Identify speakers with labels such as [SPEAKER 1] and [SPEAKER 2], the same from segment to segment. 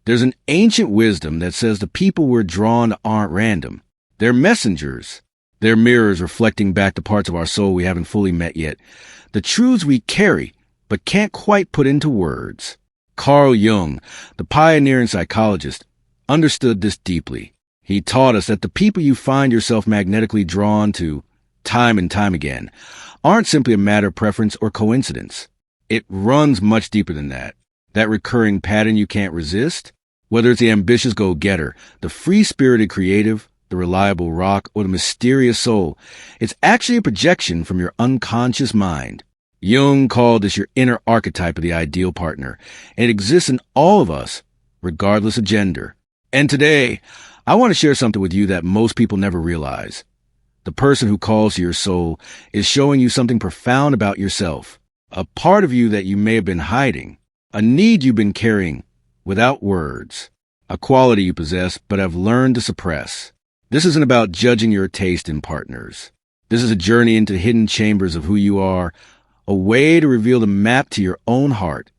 [SPEAKER 1] There's an ancient wisdom that says the people we're drawn to aren't random. They're messengers. They're mirrors reflecting back the parts of our soul we haven't fully met yet. The truths we carry, but can't quite put into words. Carl Jung, the pioneering psychologist, understood this deeply. He taught us that the people you find yourself magnetically drawn to, time and time again, aren't simply a matter of preference or coincidence. It runs much deeper than that. That recurring pattern you can't resist, whether it's the ambitious go-getter, the free-spirited creative, the reliable rock, or the mysterious soul, it's actually a projection from your unconscious mind. Jung called this your inner archetype of the ideal partner, and it exists in all of us, regardless of gender. And today, I want to share something with you that most people never realize. The person who calls to your soul is showing you something profound about yourself, a part of you that you may have been hiding, a need you've been carrying without words, a quality you possess but have learned to suppress. This isn't about judging your taste in partners. This is a journey into hidden chambers of who you are, a way to reveal the map to your own heart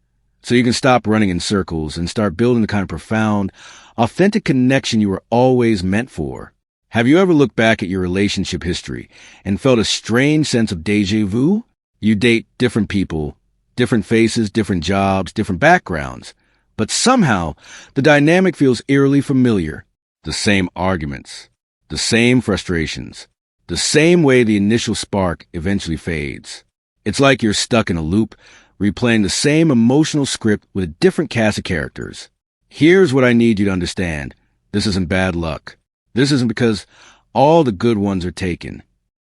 [SPEAKER 1] so you can stop running in circles and start building the kind of profound, authentic connection you were always meant for. Have you ever looked back at your relationship history and felt a strange sense of déjà vu? You date different people, different faces, different jobs, different backgrounds, but somehow the dynamic feels eerily familiar. The same arguments, the same frustrations, the same way the initial spark eventually fades. It's like you're stuck in a loop, replaying the same emotional script with a different cast of characters. Here's what I need you to understand. This isn't bad luck. This isn't because all the good ones are taken.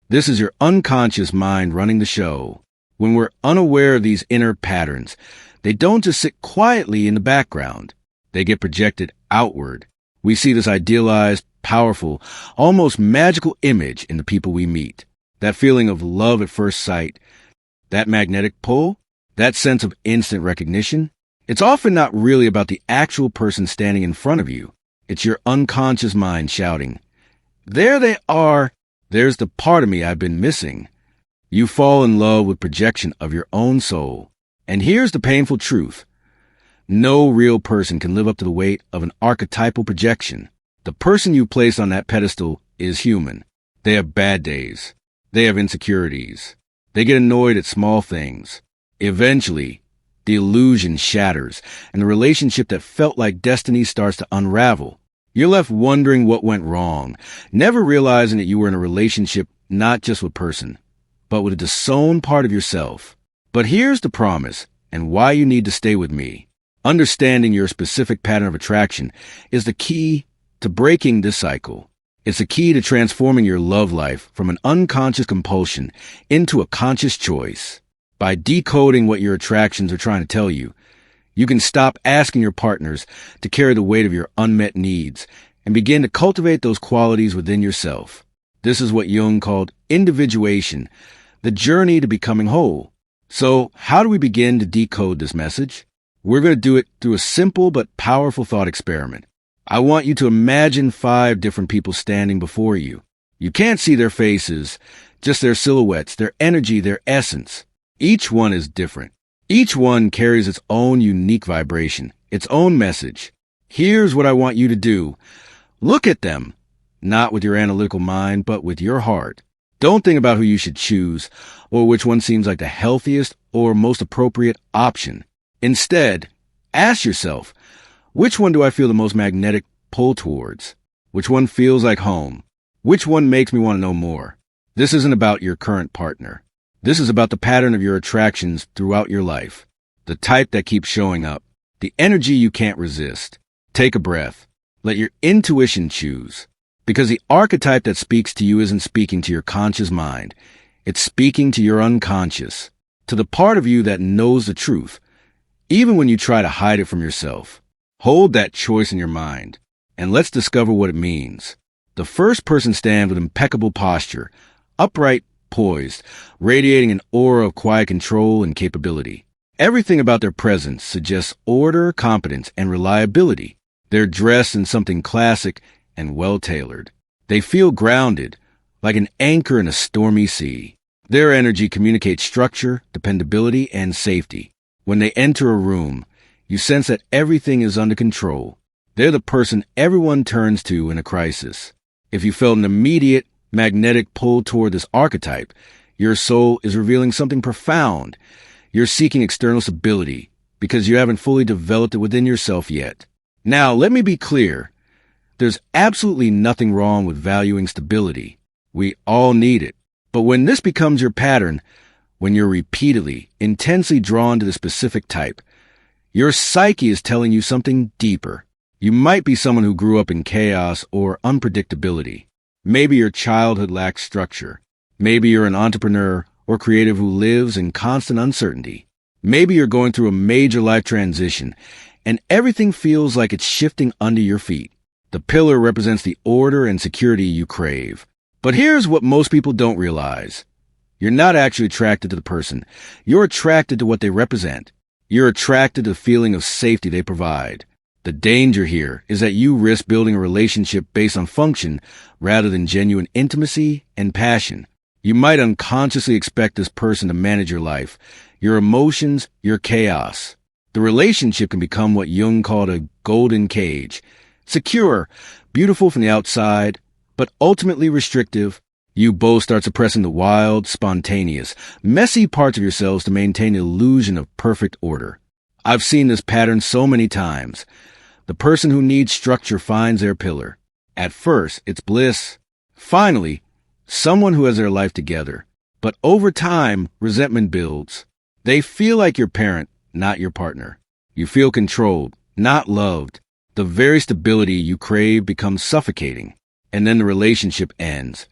[SPEAKER 1] This is your unconscious mind running the show. When we're unaware of these inner patterns, they don't just sit quietly in the background. They get projected outward. We see this idealized, powerful, almost magical image in the people we meet. That feeling of love at first sight, that magnetic pull, that sense of instant recognition. It's often not really about the actual person standing in front of you. It's your unconscious mind shouting, "There they are! There's the part of me I've been missing." You fall in love with projection of your own soul. And here's the painful truth. No real person can live up to the weight of an archetypal projection. The person you place on that pedestal is human. They have bad days. They have insecurities. They get annoyed at small things. Eventually, the illusion shatters, and the relationship that felt like destiny starts to unravel. You're left wondering what went wrong, never realizing that you were in a relationship not just with a person, but with a disowned part of yourself. But here's the promise, and why you need to stay with me. Understanding your specific pattern of attraction is the key to breaking this cycle. It's the key to transforming your love life from an unconscious compulsion into a conscious choice. By decoding what your attractions are trying to tell you, you can stop asking your partners to carry the weight of your unmet needs and begin to cultivate those qualities within yourself. This is what Jung called individuation, the journey to becoming whole. So, how do we begin to decode this message? We're going to do it through a simple but powerful thought experiment. I want you to imagine 5 different people standing before you. You can't see their faces, just their silhouettes, their energy, their essence. Each one is different. Each one carries its own unique vibration, its own message. Here's what I want you to do. Look at them, not with your analytical mind, but with your heart. Don't think about who you should choose or which one seems like the healthiest or most appropriate option. Instead, ask yourself, which one do I feel the most magnetic pull towards? Which one feels like home? Which one makes me want to know more? This isn't about your current partner. This is about the pattern of your attractions throughout your life, the type that keeps showing up, the energy you can't resist. Take a breath. Let your intuition choose. Because the archetype that speaks to you isn't speaking to your conscious mind. It's speaking to your unconscious, to the part of you that knows the truth, even when you try to hide it from yourself. Hold that choice in your mind, and let's discover what it means. The first person stands with impeccable posture, upright, poised, radiating an aura of quiet control and capability. Everything about their presence suggests order, competence, and reliability. They're dressed in something classic and well-tailored. They feel grounded, like an anchor in a stormy sea. Their energy communicates structure, dependability, and safety. When they enter a room, you sense that everything is under control. They're the person everyone turns to in a crisis. If you felt an immediate magnetic pull toward this archetype, your soul is revealing something profound. You're seeking external stability because you haven't fully developed it within yourself yet. Now, let me be clear. There's absolutely nothing wrong with valuing stability. We all need it. But when this becomes your pattern, when you're repeatedly, intensely drawn to the specific type, your psyche is telling you something deeper. You might be someone who grew up in chaos or unpredictability. Maybe your childhood lacked structure. Maybe you're an entrepreneur or creative who lives in constant uncertainty. Maybe you're going through a major life transition and everything feels like it's shifting under your feet. The pillar represents the order and security you crave. But here's what most people don't realize. You're not actually attracted to the person. You're attracted to what they represent. You're attracted to the feeling of safety they provide. The danger here is that you risk building a relationship based on function rather than genuine intimacy and passion. You might unconsciously expect this person to manage your life, your emotions, your chaos. The relationship can become what Jung called a golden cage. Secure, beautiful from the outside, but ultimately restrictive. You both start suppressing the wild, spontaneous, messy parts of yourselves to maintain the illusion of perfect order. I've seen this pattern so many times. The person who needs structure finds their pillar. At first, it's bliss. Finally, someone who has their life together. But over time, resentment builds. They feel like your parent, not your partner. You feel controlled, not loved. The very stability you crave becomes suffocating, and then the relationship ends.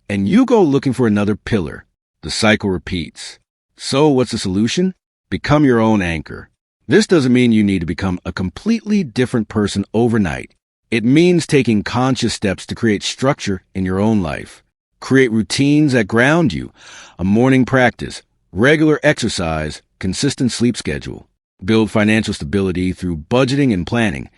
[SPEAKER 1] And you go looking for another pillar. The cycle repeats. So what's the solution? Become your own anchor. This doesn't mean you need to become a completely different person overnight. It means taking conscious steps to create structure in your own life. Create routines that ground you, a morning practice, regular exercise, consistent sleep schedule. Build financial stability through budgeting and planning,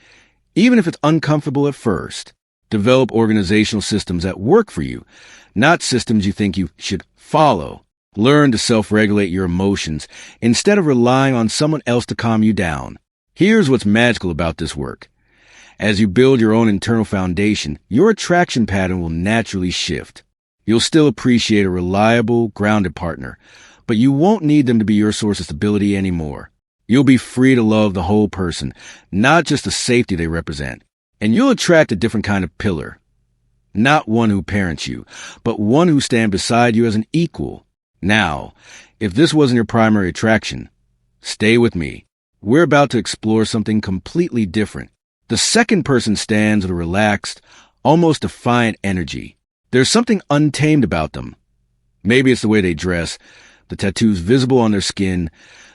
[SPEAKER 1] even if it's uncomfortable at first. Develop organizational systems that work for you, not systems you think you should follow. Learn to self-regulate your emotions instead of relying on someone else to calm you down. Here's what's magical about this work. As you build your own internal foundation, your attraction pattern will naturally shift. You'll still appreciate a reliable, grounded partner, but you won't need them to be your source of stability anymore. You'll be free to love the whole person, not just the safety they represent. And you'll attract a different kind of pillar. Not one who parents you, but one who stands beside you as an equal. Now, if this wasn't your primary attraction, stay with me. We're about to explore something completely different. The second person stands with a relaxed, almost defiant energy. There's something untamed about them. Maybe it's the way they dress, the tattoos visible on their skin,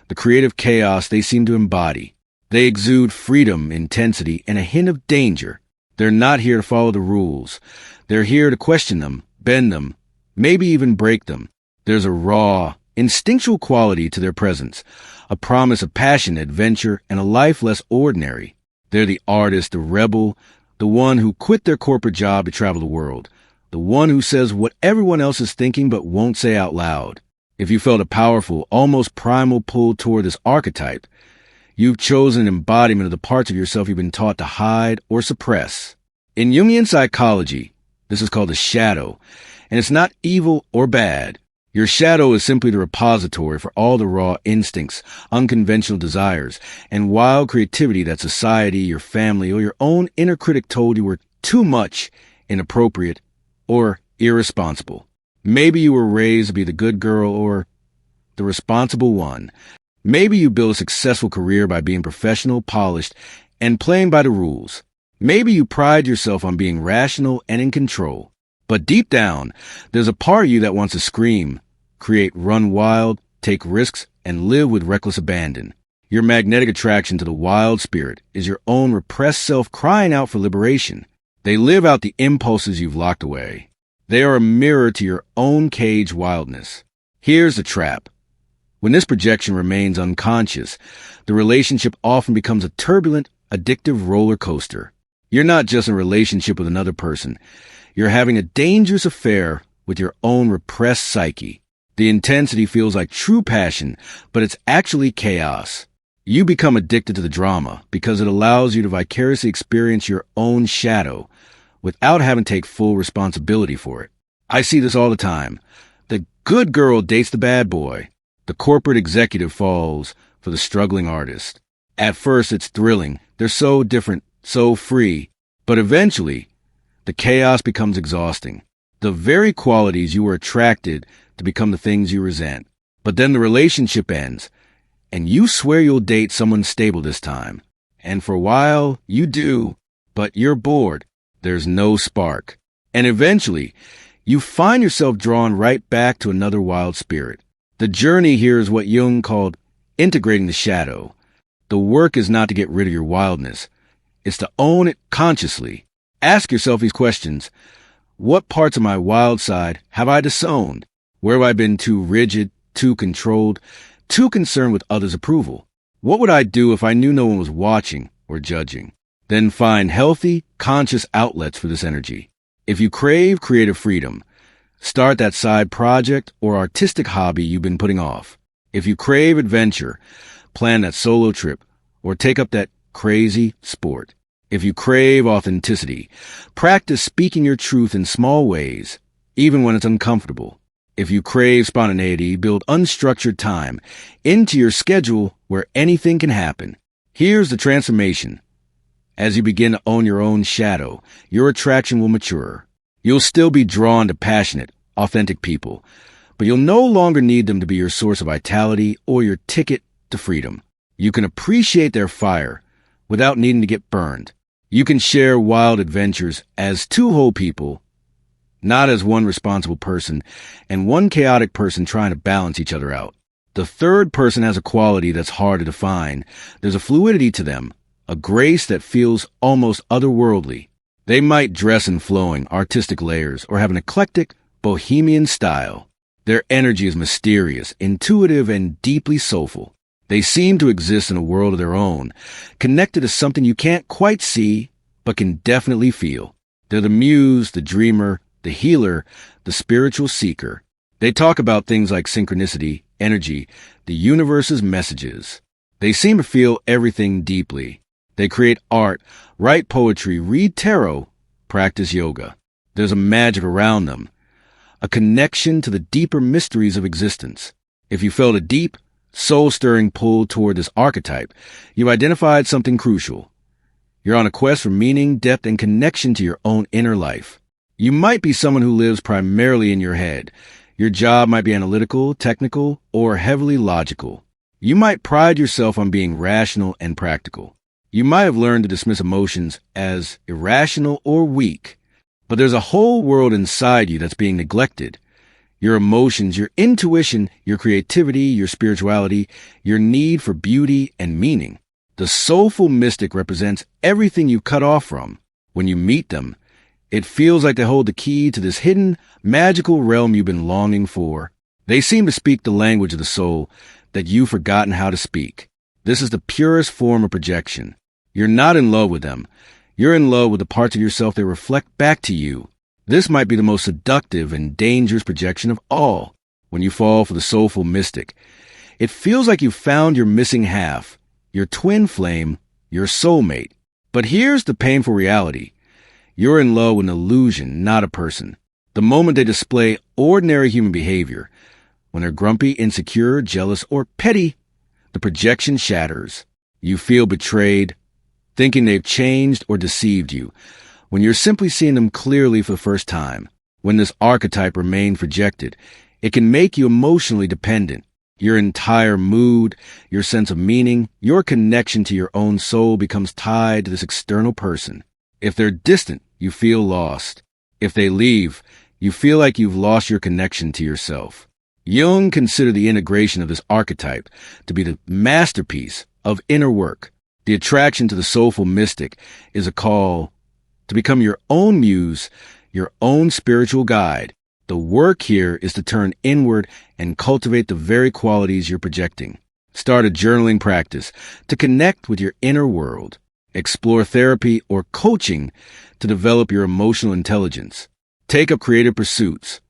[SPEAKER 1] the creative chaos they seem to embody. They exude freedom, intensity, and a hint of danger. They're not here to follow the rules. They're here to question them, bend them, maybe even break them. There's a raw, instinctual quality to their presence, a promise of passion, adventure, and a life less ordinary. They're the artist, the rebel, the one who quit their corporate job to travel the world, the one who says what everyone else is thinking but won't say out loud. If you felt a powerful, almost primal pull toward this archetype, you've chosen an embodiment of the parts of yourself you've been taught to hide or suppress. In Jungian psychology, this is called the shadow, and it's not evil or bad. Your shadow is simply the repository for all the raw instincts, unconventional desires, and wild creativity that society, your family, or your own inner critic told you were too much, inappropriate, or irresponsible. Maybe you were raised to be the good girl or the responsible one. Maybe you built a successful career by being professional, polished, and playing by the rules. Maybe you pride yourself on being rational and in control. But deep down, there's a part of you that wants to scream, create, run wild, take risks, and live with reckless abandon. Your magnetic attraction to the wild spirit is your own repressed self crying out for liberation. They live out the impulses you've locked away. They are a mirror to your own cage wildness. Here's the trap. When this projection remains unconscious, the relationship often becomes a turbulent, addictive roller coaster. You're not just in a relationship with another person. You're having a dangerous affair with your own repressed psyche. The intensity feels like true passion, but it's actually chaos. You become addicted to the drama because it allows you to vicariously experience your own shadow without having to take full responsibility for it. I see this all the time. The good girl dates the bad boy. The corporate executive falls for the struggling artist. At first, it's thrilling. They're so different, so free. But eventually, the chaos becomes exhausting. The very qualities you were attracted to become the things you resent. But then the relationship ends, and you swear you'll date someone stable this time. And for a while, you do. But you're bored. There's no spark. And eventually, you find yourself drawn right back to another wild spirit. The journey here is what Jung called integrating the shadow. The work is not to get rid of your wildness. It's to own it consciously. Ask yourself these questions. What parts of my wild side have I disowned? Where have I been too rigid, too controlled, too concerned with others' approval? What would I do if I knew no one was watching or judging? Then find healthy, conscious outlets for this energy. If you crave creative freedom, start that side project or artistic hobby you've been putting off. If you crave adventure, plan that solo trip or take up that crazy sport. If you crave authenticity, practice speaking your truth in small ways, even when it's uncomfortable. If you crave spontaneity, build unstructured time into your schedule where anything can happen. Here's the transformation. As you begin to own your own shadow, your attraction will mature. You'll still be drawn to passionate, authentic people, but you'll no longer need them to be your source of vitality or your ticket to freedom. You can appreciate their fire without needing to get burned. You can share wild adventures as two whole people, not as one responsible person and one chaotic person trying to balance each other out. The third person has a quality that's hard to define. There's a fluidity to them, a grace that feels almost otherworldly. They might dress in flowing, artistic layers or have an eclectic, bohemian style. Their energy is mysterious, intuitive, and deeply soulful. They seem to exist in a world of their own, connected to something you can't quite see, but can definitely feel. They're the muse, the dreamer, the healer, the spiritual seeker. They talk about things like synchronicity, energy, the universe's messages. They seem to feel everything deeply. They create art, write poetry, read tarot, practice yoga. There's a magic around them, a connection to the deeper mysteries of existence. If you felt a deep, soul-stirring pull toward this archetype, you've identified something crucial. You're on a quest for meaning, depth, and connection to your own inner life. You might be someone who lives primarily in your head. Your job might be analytical, technical, or heavily logical. You might pride yourself on being rational and practical. You might have learned to dismiss emotions as irrational or weak, but there's a whole world inside you that's being neglected. Your emotions, your intuition, your creativity, your spirituality, your need for beauty and meaning. The soulful mystic represents everything you've cut off from. When you meet them, it feels like they hold the key to this hidden, magical realm you've been longing for. They seem to speak the language of the soul that you've forgotten how to speak. This is the purest form of projection. You're not in love with them. You're in love with the parts of yourself that reflect back to you. This might be the most seductive and dangerous projection of all. When you fall for the soulful mystic, it feels like you've found your missing half, your twin flame, your soulmate. But here's the painful reality. You're in love with an illusion, not a person. The moment they display ordinary human behavior, when they're grumpy, insecure, jealous, or petty, the projection shatters. You feel betrayed, thinking they've changed or deceived you, when you're simply seeing them clearly for the first time. When this archetype remains projected, it can make you emotionally dependent. Your entire mood, your sense of meaning, your connection to your own soul becomes tied to this external person. If they're distant, you feel lost. If they leave, you feel like you've lost your connection to yourself. Jung considered the integration of this archetype to be the masterpiece of inner work. The attraction to the soulful mystic is a call to become your own muse, your own spiritual guide. The work here is to turn inward and cultivate the very qualities you're projecting. Start a journaling practice to connect with your inner world. Explore therapy or coaching to develop your emotional intelligence. Take up creative pursuits,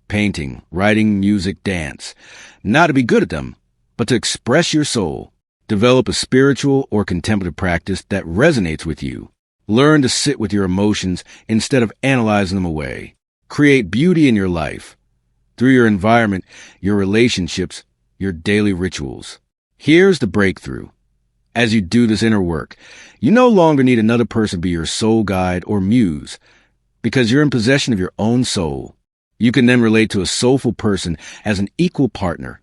[SPEAKER 1] painting, writing, music, dance, not to be good at them, but to express your soul. Develop a spiritual or contemplative practice that resonates with you. Learn to sit with your emotions instead of analyzing them away. Create beauty in your life through your environment, your relationships, your daily rituals. Here's the breakthrough. As you do this inner work, you no longer need another person to be your soul guide or muse, because you're in possession of your own soul. You can then relate to a soulful person as an equal partner.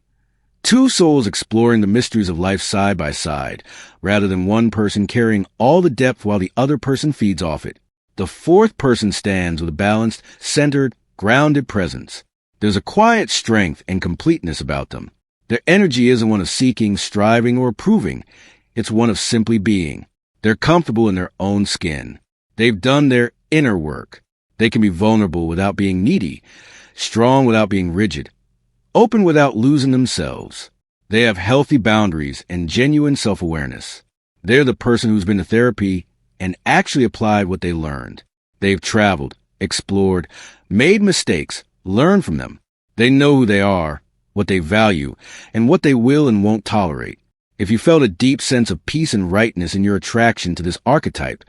[SPEAKER 1] Two souls exploring the mysteries of life side by side, rather than one person carrying all the depth while the other person feeds off it. The fourth person stands with a balanced, centered, grounded presence. There's a quiet strength and completeness about them. Their energy isn't one of seeking, striving, or proving. It's one of simply being. They're comfortable in their own skin. They've done their inner work. They can be vulnerable without being needy, strong without being rigid, open without losing themselves. They have healthy boundaries and genuine self-awareness. They're the person who's been to therapy and actually applied what they learned. They've traveled, explored, made mistakes, learned from them. They know who they are, what they value, and what they will and won't tolerate. If you felt a deep sense of peace and rightness in your attraction to this archetype,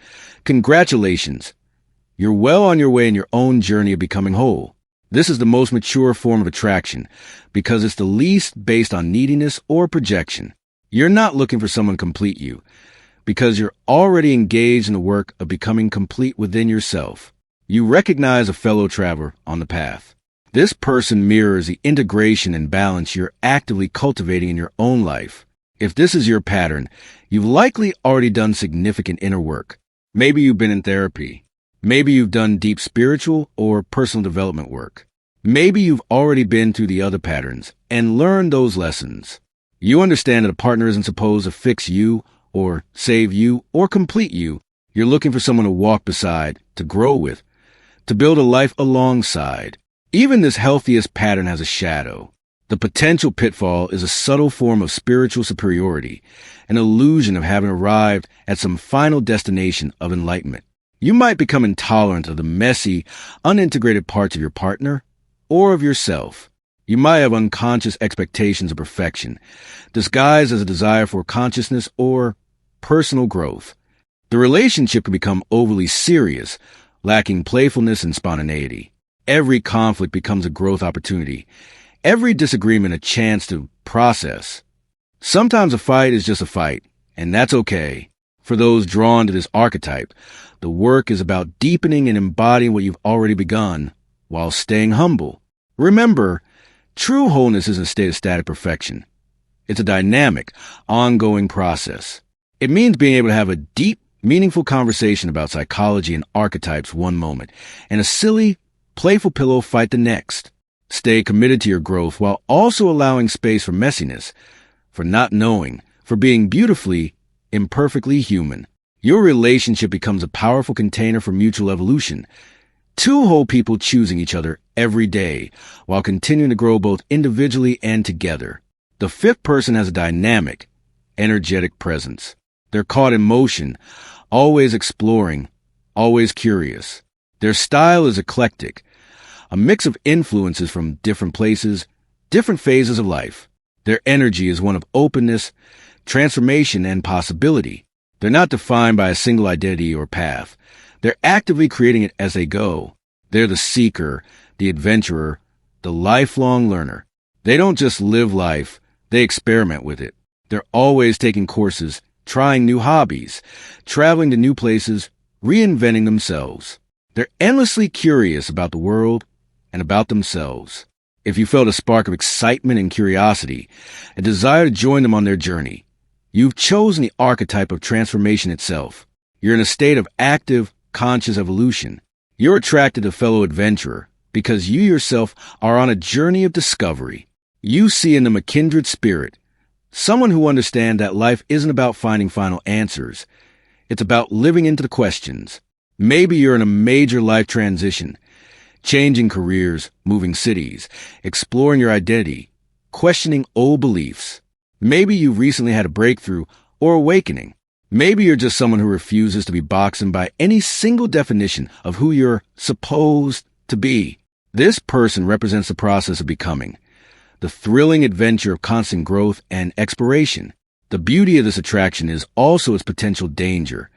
[SPEAKER 1] congratulations. You're well on your way in your own journey of becoming whole. This is the most mature form of attraction because it's the least based on neediness or projection. You're not looking for someone to complete you because you're already engaged in the work of becoming complete within yourself. You recognize a fellow traveler on the path. This person mirrors the integration and balance you're actively cultivating in your own life. If this is your pattern, you've likely already done significant inner work. Maybe you've been in therapy. Maybe you've done deep spiritual or personal development work. Maybe you've already been through the other patterns and learned those lessons. You understand that a partner isn't supposed to fix you or save you or complete you. You're looking for someone to walk beside, to grow with, to build a life alongside. Even this healthiest pattern has a shadow. The potential pitfall is a subtle form of spiritual superiority, an illusion of having arrived at some final destination of enlightenment. You might become intolerant of the messy, unintegrated parts of your partner or of yourself. You might have unconscious expectations of perfection, disguised as a desire for consciousness or personal growth. The relationship can become overly serious, lacking playfulness and spontaneity. Every conflict becomes a growth opportunity. Every disagreement a chance to process. Sometimes a fight is just a fight, and that's okay. For those drawn to this archetype, the work is about deepening and embodying what you've already begun, while staying humble. Remember, true wholeness isn't a state of static perfection. It's a dynamic, ongoing process. It means being able to have a deep, meaningful conversation about psychology and archetypes one moment, and a silly, playful pillow fight the next. Stay committed to your growth while also allowing space for messiness, for not knowing, for being beautifully, imperfectly human. Your relationship becomes a powerful container for mutual evolution. Two whole people choosing each other every day while continuing to grow both individually and together. The fifth person has a dynamic, energetic presence. They're caught in motion, always exploring, always curious. Their style is eclectic, a mix of influences from different places, different phases of life. Their energy is one of openness, transformation, and possibility. They're not defined by a single identity or path. They're actively creating it as they go. They're the seeker, the adventurer, the lifelong learner. They don't just live life, they experiment with it. They're always taking courses, trying new hobbies, traveling to new places, reinventing themselves. They're endlessly curious about the world and about themselves. If you felt a spark of excitement and curiosity, a desire to join them on their journey, you've chosen the archetype of transformation itself. You're in a state of active, conscious evolution. You're attracted to a fellow adventurer because you yourself are on a journey of discovery. You see in them a kindred spirit, someone who understands that life isn't about finding final answers. It's about living into the questions. Maybe you're in a major life transition, changing careers, moving cities, exploring your identity, questioning old beliefs. Maybe you recently had a breakthrough or awakening. Maybe you're just someone who refuses to be boxed in by any single definition of who you're supposed to be. This person represents the process of becoming, the thrilling adventure of constant growth and exploration. The beauty of this attraction is also its potential danger: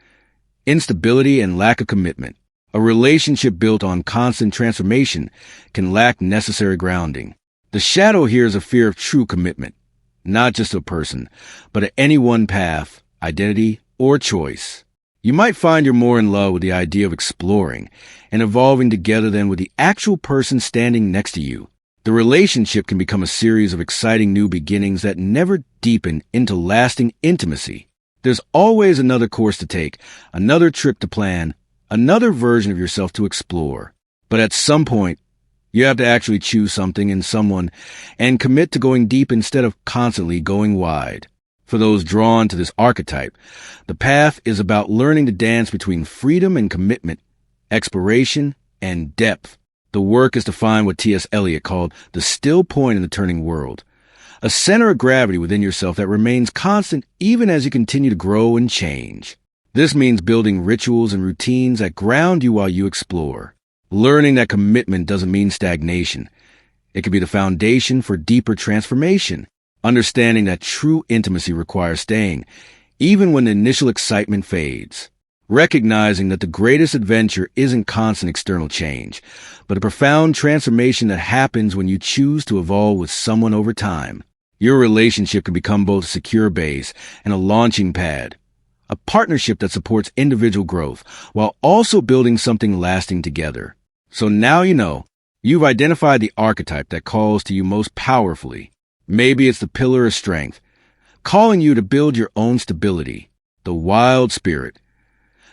[SPEAKER 1] instability and lack of commitment. A relationship built on constant transformation can lack necessary grounding. The shadow here is a fear of true commitment, not just to a person, but at any one path, identity, or choice. You might find you're more in love with the idea of exploring and evolving together than with the actual person standing next to you. The relationship can become a series of exciting new beginnings that never deepen into lasting intimacy. There's always another course to take, another trip to plan, another version of yourself to explore. But at some point, you have to actually choose something and someone and commit to going deep instead of constantly going wide. For those drawn to this archetype, the path is about learning to dance between freedom and commitment, exploration and depth. The work is to find what T.S. Eliot called the still point in the turning world, a center of gravity within yourself that remains constant even as you continue to grow and change. This means building rituals and routines that ground you while you explore. Learning that commitment doesn't mean stagnation. It can be the foundation for deeper transformation. Understanding that true intimacy requires staying, even when the initial excitement fades. Recognizing that the greatest adventure isn't constant external change, but a profound transformation that happens when you choose to evolve with someone over time. Your relationship can become both a secure base and a launching pad. A partnership that supports individual growth while also building something lasting together. So now you know, you've identified the archetype that calls to you most powerfully. Maybe it's the pillar of strength, calling you to build your own stability, the wild spirit,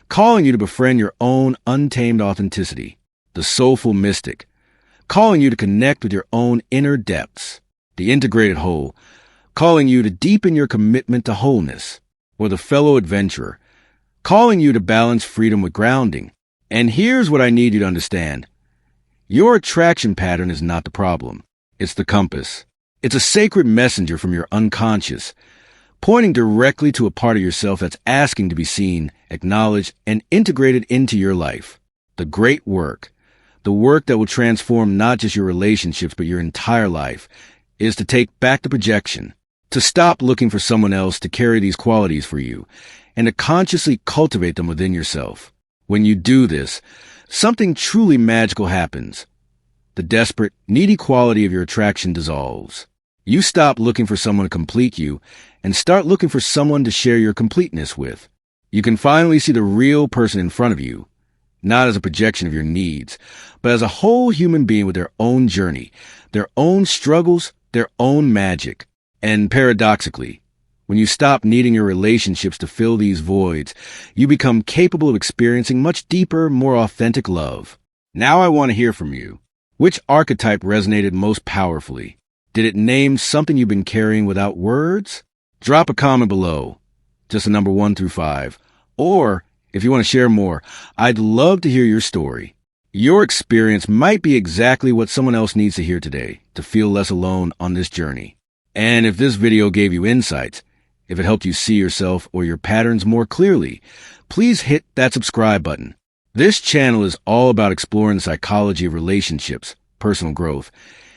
[SPEAKER 1] calling you to befriend your own untamed authenticity, the soulful mystic, calling you to connect with your own inner depths, the integrated whole, calling you to deepen your commitment to wholeness, or the fellow adventurer, calling you to balance freedom with grounding. And here's what I need you to understand. Your attraction pattern is not the problem. It's the compass. It's a sacred messenger from your unconscious, pointing directly to a part of yourself that's asking to be seen, acknowledged, and integrated into your life. The great work, the work that will transform not just your relationships but your entire life, is to take back the projection. To stop looking for someone else to carry these qualities for you, and to consciously cultivate them within yourself. When you do this, something truly magical happens. The desperate, needy quality of your attraction dissolves. You stop looking for someone to complete you, and start looking for someone to share your completeness with. You can finally see the real person in front of you, not as a projection of your needs, but as a whole human being with their own journey, their own struggles, their own magic. And paradoxically, when you stop needing your relationships to fill these voids, you become capable of experiencing much deeper, more authentic love. Now I want to hear from you. Which archetype resonated most powerfully? Did it name something you've been carrying without words? Drop a comment below, just a number 1 through 5. Or, if you want to share more, I'd love to hear your story. Your experience might be exactly what someone else needs to hear today to feel less alone on this journey. And if this video gave you insights, if it helped you see yourself or your patterns more clearly, please hit that subscribe button. This channel is all about exploring the psychology of relationships, personal growth,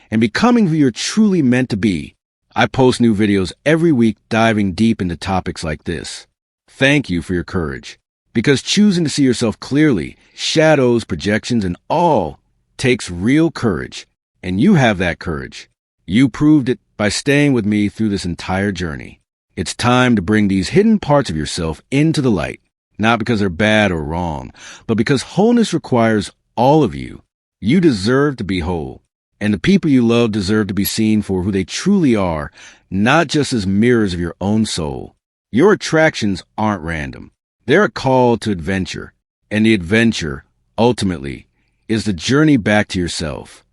[SPEAKER 1] and becoming who you're truly meant to be. I post new videos every week diving deep into topics like this. Thank you for your courage, because choosing to see yourself clearly, shadows, projections, and all takes real courage, and you have that courage. You proved it by staying with me through this entire journey. It's time to bring these hidden parts of yourself into the light, not because they're bad or wrong, but because wholeness requires all of you. You deserve to be whole, and the people you love deserve to be seen for who they truly are, not just as mirrors of your own soul. Your attractions aren't random. They're a call to adventure, and the adventure, ultimately, is the journey back to yourself.